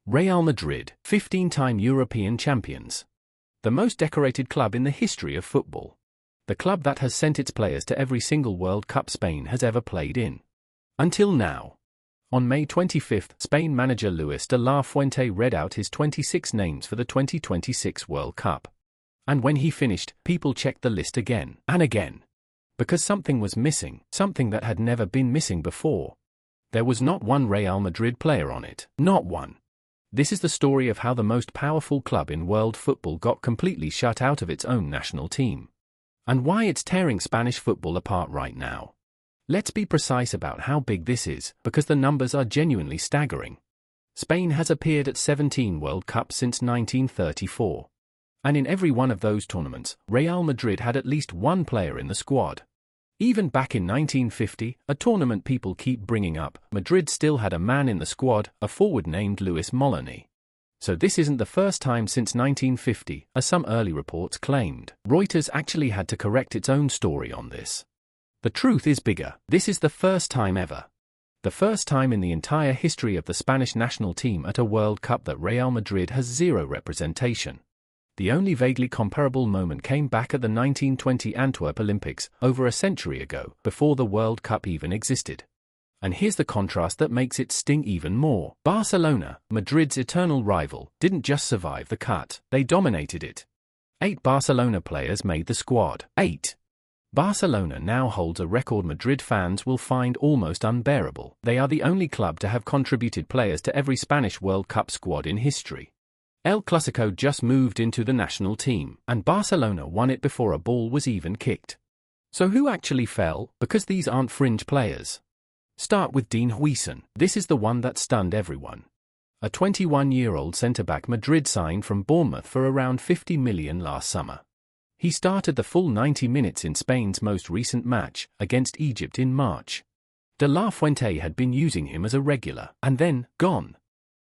Real Madrid, 15-time European champions. The most decorated club in the history of football. The club that has sent its players to every single World Cup Spain has ever played in. Until now. On May 25, Spain manager Luis de la Fuente read out his 26 names for the 2026 World Cup. And when he finished, people checked the list again and again. Because something was missing, something that had never been missing before. There was not one Real Madrid player on it, not one. This is the story of how the most powerful club in world football got completely shut out of its own national team. And why it's tearing Spanish football apart right now. Let's be precise about how big this is, because the numbers are genuinely staggering. Spain has appeared at 17 World Cups since 1934. And in every one of those tournaments, Real Madrid had at least one player in the squad. Even back in 1950, a tournament people keep bringing up, Madrid still had a man in the squad, a forward named Luis Molini. So this isn't the first time since 1950, as some early reports claimed. Reuters actually had to correct its own story on this. The truth is bigger. This is the first time ever. The first time in the entire history of the Spanish national team at a World Cup that Real Madrid has zero representation. The only vaguely comparable moment came back at the 1920 Antwerp Olympics, over a century ago, before the World Cup even existed. And here's the contrast that makes it sting even more. Barcelona, Madrid's eternal rival, didn't just survive the cut, they dominated it. 8 Barcelona players made the squad. 8. Barcelona now holds a record Madrid fans will find almost unbearable. They are the only club to have contributed players to every Spanish World Cup squad in history. El Clásico just moved into the national team, and Barcelona won it before a ball was even kicked. So who actually fell? Because these aren't fringe players. Start with Huijsen. This is the one that stunned everyone. A 21-year-old centre-back Madrid signed from Bournemouth for around 50 million last summer. He started the full 90 minutes in Spain's most recent match, against Egypt in March. De la Fuente had been using him as a regular, and then, gone.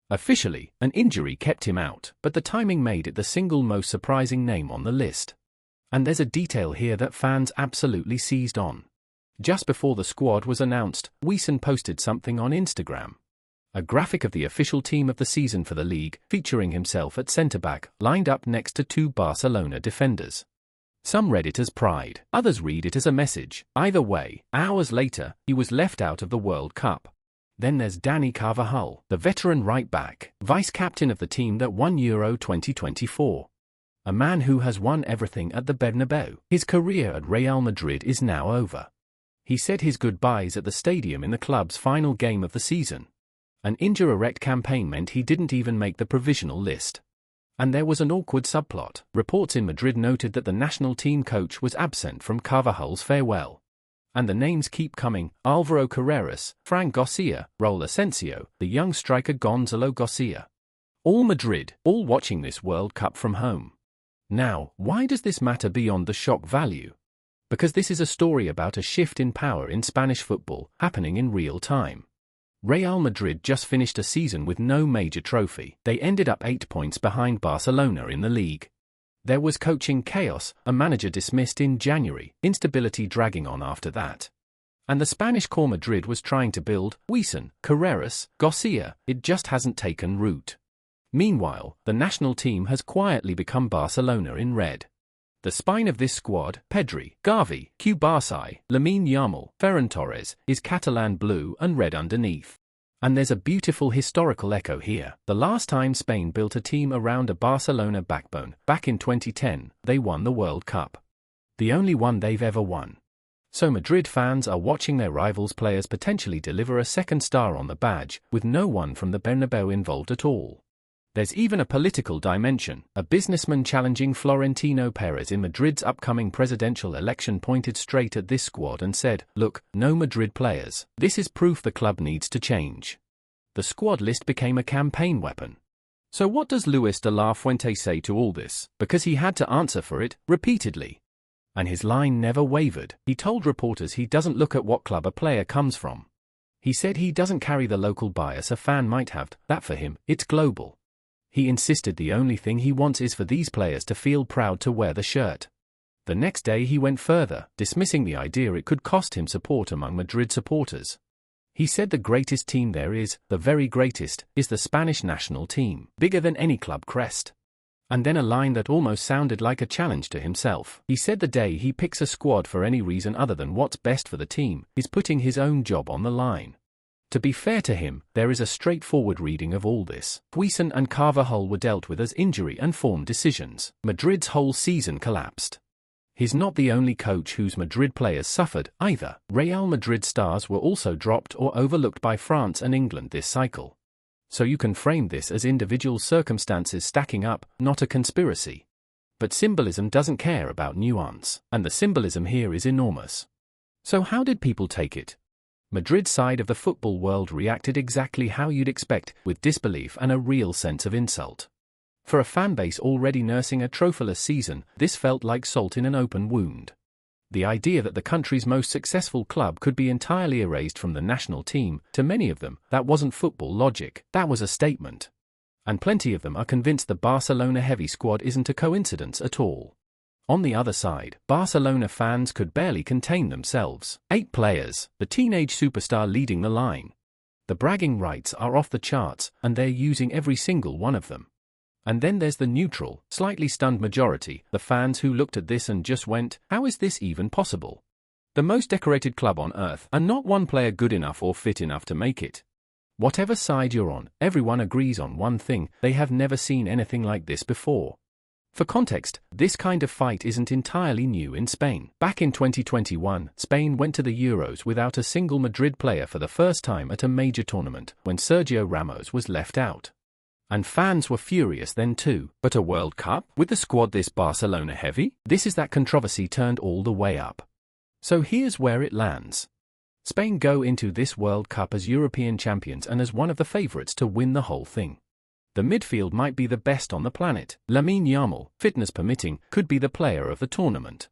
Officially, an injury kept him out, but the timing made it the single most surprising name on the list. And there's a detail here that fans absolutely seized on. Just before the squad was announced, Huijsen posted something on Instagram. A graphic of the official team of the season for the league, featuring himself at centre-back, lined up next to 2 Barcelona defenders. Some read it as pride, others read it as a message. Either way, hours later, he was left out of the World Cup. Then there's Dani Carvajal, the veteran right-back, vice-captain of the team that won Euro 2024. A man who has won everything at the Bernabeu. His career at Real Madrid is now over. He said his goodbyes at the stadium in the club's final game of the season. An injury-erect campaign meant he didn't even make the provisional list. And there was an awkward subplot. Reports in Madrid noted that the national team coach was absent from Carvajal's farewell. And the names keep coming: Álvaro Carreras, Fran Garcia, Raúl Asensio, the young striker Gonzalo Garcia. All Madrid, all watching this World Cup from home. Now, why does this matter beyond the shock value? Because this is a story about a shift in power in Spanish football, happening in real time. Real Madrid just finished a season with no major trophy. They ended up 8 points behind Barcelona in the league. There was coaching chaos, a manager dismissed in January, instability dragging on after that. And the Spanish core Madrid was trying to build: Huijsen, Carreras, Garcia. It just hasn't taken root. Meanwhile, the national team has quietly become Barcelona in red. The spine of this squad, Pedri, Gavi, Cubarsí, Yamal, Ferran Torres, is Catalan blue and red underneath. And there's a beautiful historical echo here. The last time Spain built a team around a Barcelona backbone, back in 2010, they won the World Cup. The only one they've ever won. So Madrid fans are watching their rivals' players potentially deliver a second star on the badge, with no one from the Bernabeu involved at all. There's even a political dimension. A businessman challenging Florentino Perez in Madrid's upcoming presidential election pointed straight at this squad and said, "Look, no Madrid players. This is proof the club needs to change." The squad list became a campaign weapon. So what does Luis de la Fuente say to all this? Because he had to answer for it, repeatedly. And his line never wavered. He told reporters he doesn't look at what club a player comes from. He said he doesn't carry the local bias a fan might have, that for him, it's global. He insisted the only thing he wants is for these players to feel proud to wear the shirt. The next day he went further, dismissing the idea it could cost him support among Madrid supporters. He said the greatest team there is, the very greatest, is the Spanish national team, bigger than any club crest. And then a line that almost sounded like a challenge to himself. He said the day he picks a squad for any reason other than what's best for the team, is putting his own job on the line. To be fair to him, there is a straightforward reading of all this. Huijsen and Carvajal were dealt with as injury and form decisions. Madrid's whole season collapsed. He's not the only coach whose Madrid players suffered, either. Real Madrid stars were also dropped or overlooked by France and England this cycle. So you can frame this as individual circumstances stacking up, not a conspiracy. But symbolism doesn't care about nuance, and the symbolism here is enormous. So how did people take it? Madrid's side of the football world reacted exactly how you'd expect, with disbelief and a real sense of insult. For a fanbase already nursing a trophyless season, this felt like salt in an open wound. The idea that the country's most successful club could be entirely erased from the national team, to many of them, that wasn't football logic, that was a statement. And plenty of them are convinced the Barcelona-heavy squad isn't a coincidence at all. On the other side, Barcelona fans could barely contain themselves. 8 players, the teenage superstar leading the line. The bragging rights are off the charts, and they're using every single one of them. And then there's the neutral, slightly stunned majority, the fans who looked at this and just went, how is this even possible? The most decorated club on earth, and not one player good enough or fit enough to make it. Whatever side you're on, everyone agrees on one thing, they have never seen anything like this before. For context, this kind of fight isn't entirely new in Spain. Back in 2021, Spain went to the Euros without a single Madrid player for the first time at a major tournament, when Sergio Ramos was left out. And fans were furious then too. But a World Cup? With the squad this Barcelona heavy? This is that controversy turned all the way up. So here's where it lands. Spain go into this World Cup as European champions and as one of the favourites to win the whole thing. The midfield might be the best on the planet. Lamine Yamal, fitness permitting, could be the player of the tournament.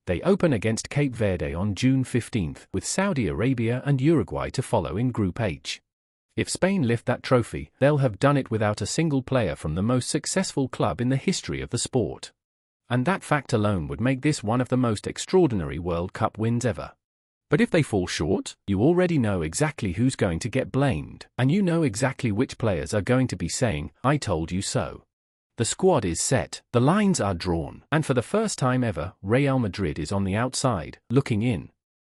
They open against Cape Verde on June 15th, with Saudi Arabia and Uruguay to follow in Group H. If Spain lift that trophy, they'll have done it without a single player from the most successful club in the history of the sport. And that fact alone would make this one of the most extraordinary World Cup wins ever. But if they fall short, you already know exactly who's going to get blamed, and you know exactly which players are going to be saying, I told you so. The squad is set, the lines are drawn, and for the first time ever, Real Madrid is on the outside, looking in.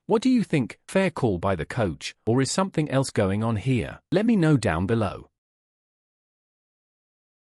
What do you think? Fair call by the coach, or is something else going on here? Let me know down below.